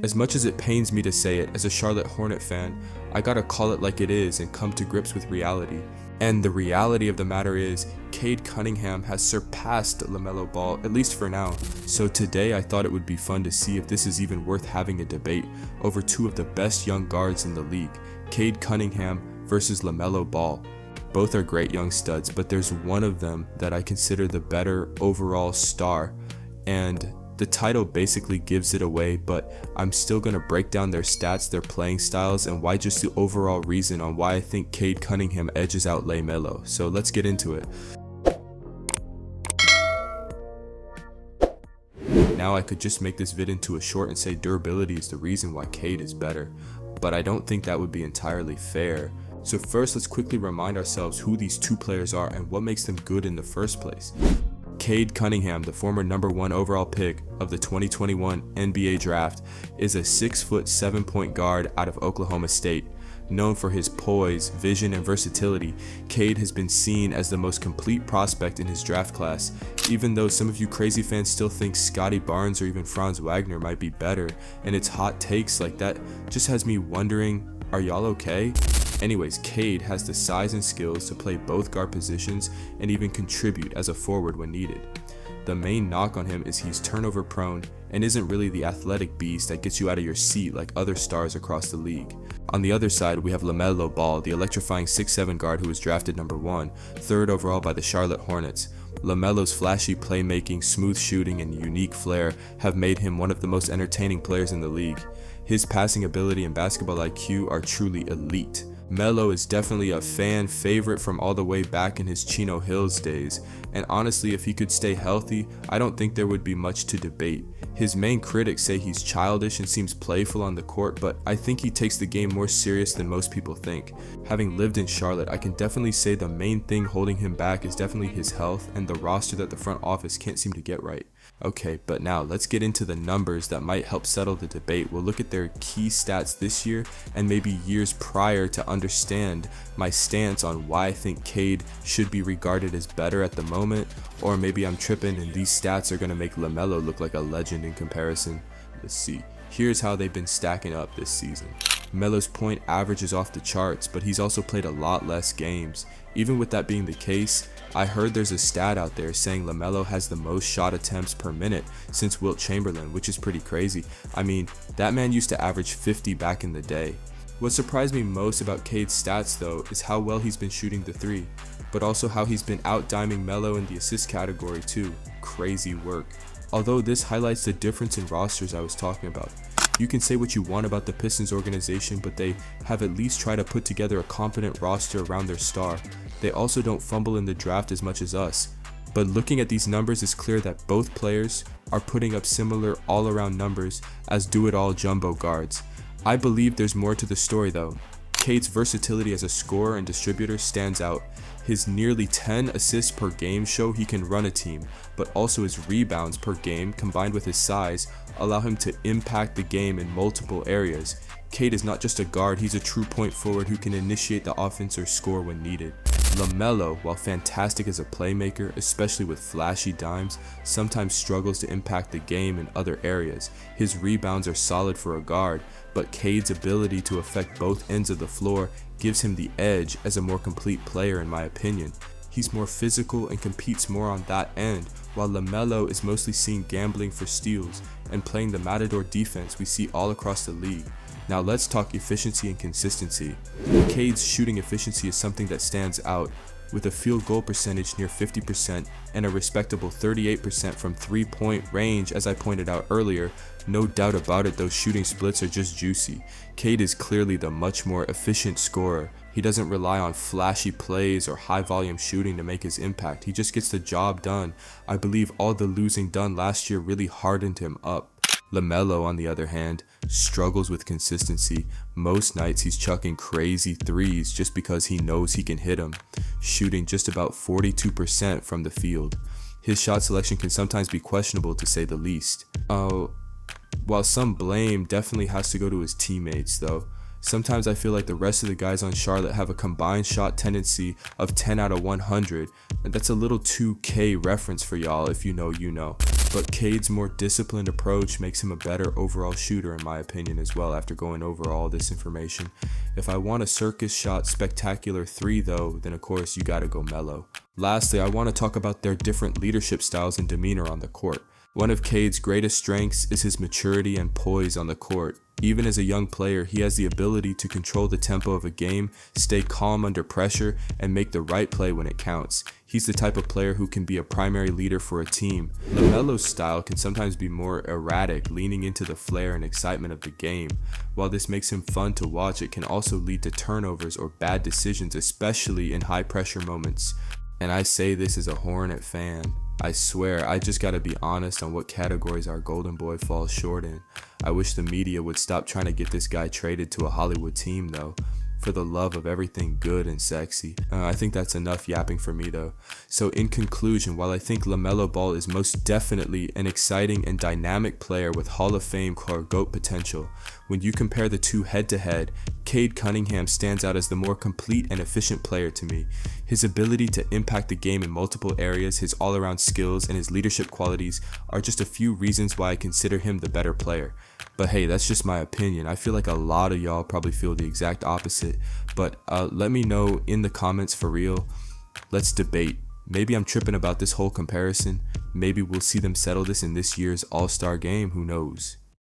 As much as it pains me to say it, as a Charlotte Hornet fan, I gotta call it like it is and come to grips with reality. And the reality of the matter is, Cade Cunningham has surpassed LaMelo Ball, at least for now. So today I thought it would be fun to see if this is even worth having a debate over two of the best young guards in the league, Cade Cunningham versus LaMelo Ball. Both are great young studs, but there's one of them that I consider the better overall star, and the title basically gives it away, but I'm still going to break down their stats, their playing styles, and why just the overall reason on why I think Cade Cunningham edges out LaMelo. So let's get into it. Now I could just make this vid into a short and say durability is the reason why Cade is better, but I don't think that would be entirely fair. So first, let's quickly remind ourselves who these two players are and what makes them good in the first place. Cade Cunningham, the former #1 overall pick of the 2021 NBA draft, is a 6', 7-point guard out of Oklahoma State. Known for his poise, vision, and versatility, Cade has been seen as the most complete prospect in his draft class, even though some of you crazy fans still think Scotty Barnes or even Franz Wagner might be better, and it's hot takes like that just has me wondering, are y'all okay? Anyways, Cade has the size and skills to play both guard positions and even contribute as a forward when needed. The main knock on him is he's turnover prone and isn't really the athletic beast that gets you out of your seat like other stars across the league. On the other side, we have LaMelo Ball, the electrifying 6'7 guard who was drafted #1, 3rd overall by the Charlotte Hornets. LaMelo's flashy playmaking, smooth shooting, and unique flair have made him one of the most entertaining players in the league. His passing ability and basketball IQ are truly elite. Melo is definitely a fan favorite from all the way back in his Chino Hills days, and honestly, if he could stay healthy, I don't think there would be much to debate. His main critics say he's childish and seems playful on the court, but I think he takes the game more serious than most people think. Having lived in Charlotte, I can definitely say the main thing holding him back is definitely his health and the roster that the front office can't seem to get right. Okay, but now let's get into the numbers that might help settle the debate. We'll look at their key stats this year and maybe years prior to understand my stance on why I think Cade should be regarded as better at the moment, or maybe I'm tripping and these stats are going to make LaMelo look like a legend in comparison. Let's see. Here's how they've been stacking up this season. Melo's point average is off the charts, but he's also played a lot less games. Even with that being the case, I heard there's a stat out there saying LaMelo has the most shot attempts per minute since Wilt Chamberlain, which is pretty crazy. I mean, that man used to average 50 back in the day. What surprised me most about Cade's stats though is how well he's been shooting the three, but also how he's been out-diming Melo in the assist category too. Crazy work. Although this highlights the difference in rosters I was talking about. You can say what you want about the Pistons organization, but they have at least tried to put together a competent roster around their star. They also don't fumble in the draft as much as us. But looking at these numbers, it's clear that both players are putting up similar all-around numbers as do-it-all jumbo guards. I believe there's more to the story though. Cade's versatility as a scorer and distributor stands out. His nearly 10 assists per game show he can run a team, but also his rebounds per game combined with his size allow him to impact the game in multiple areas. Cade is not just a guard, he's a true point forward who can initiate the offense or score when needed. LaMelo, while fantastic as a playmaker, especially with flashy dimes, sometimes struggles to impact the game in other areas. His rebounds are solid for a guard, but Cade's ability to affect both ends of the floor gives him the edge as a more complete player in my opinion. He's more physical and competes more on that end, while LaMelo is mostly seen gambling for steals and playing the matador defense we see all across the league. Now let's talk efficiency and consistency. Cade's shooting efficiency is something that stands out, with a field goal percentage near 50% and a respectable 38% from 3-point range. As I pointed out earlier, no doubt about it, those shooting splits are just juicy. Cade is clearly the much more efficient scorer. He doesn't rely on flashy plays or high volume shooting to make his impact. He just gets the job done. I believe all the losing done last year really hardened him up. LaMelo, on the other hand, struggles with consistency. Most nights he's chucking crazy threes just because he knows he can hit them, shooting just about 42% from the field. His shot selection can sometimes be questionable to say the least. While some blame definitely has to go to his teammates though. Sometimes I feel like the rest of the guys on Charlotte have a combined shot tendency of 10 out of 100, and that's a little 2K reference for y'all. If you know, you know. but Cade's more disciplined approach makes him a better overall shooter in my opinion as well after going over all this information. If I want a circus shot spectacular 3 though, then of course you gotta go Melo. Lastly, I want to talk about their different leadership styles and demeanor on the court. One of Cade's greatest strengths is his maturity and poise on the court. Even as a young player, he has the ability to control the tempo of a game, stay calm under pressure, and make the right play when it counts. He's the type of player who can be a primary leader for a team. LaMelo's style can sometimes be more erratic, leaning into the flair and excitement of the game. While this makes him fun to watch, it can also lead to turnovers or bad decisions, especially in high pressure moments. And I say this as a Hornet fan. I swear, I just gotta be honest on what categories our golden boy falls short in. I wish the media would stop trying to get this guy traded to a Hollywood team though. For the love of everything good and sexy. I think that's enough yapping for me though. So in conclusion, while I think LaMelo Ball is most definitely an exciting and dynamic player with Hall of Fame or GOAT potential, when you compare the two head to head, Cade Cunningham stands out as the more complete and efficient player to me. His ability to impact the game in multiple areas, his all-around skills, and his leadership qualities are just a few reasons why I consider him the better player. But hey, that's just my opinion. I feel like a lot of y'all probably feel the exact opposite. But let me know in the comments for real. Let's debate. Maybe I'm tripping about this whole comparison. Maybe we'll see them settle this in this year's All-Star game. Who knows?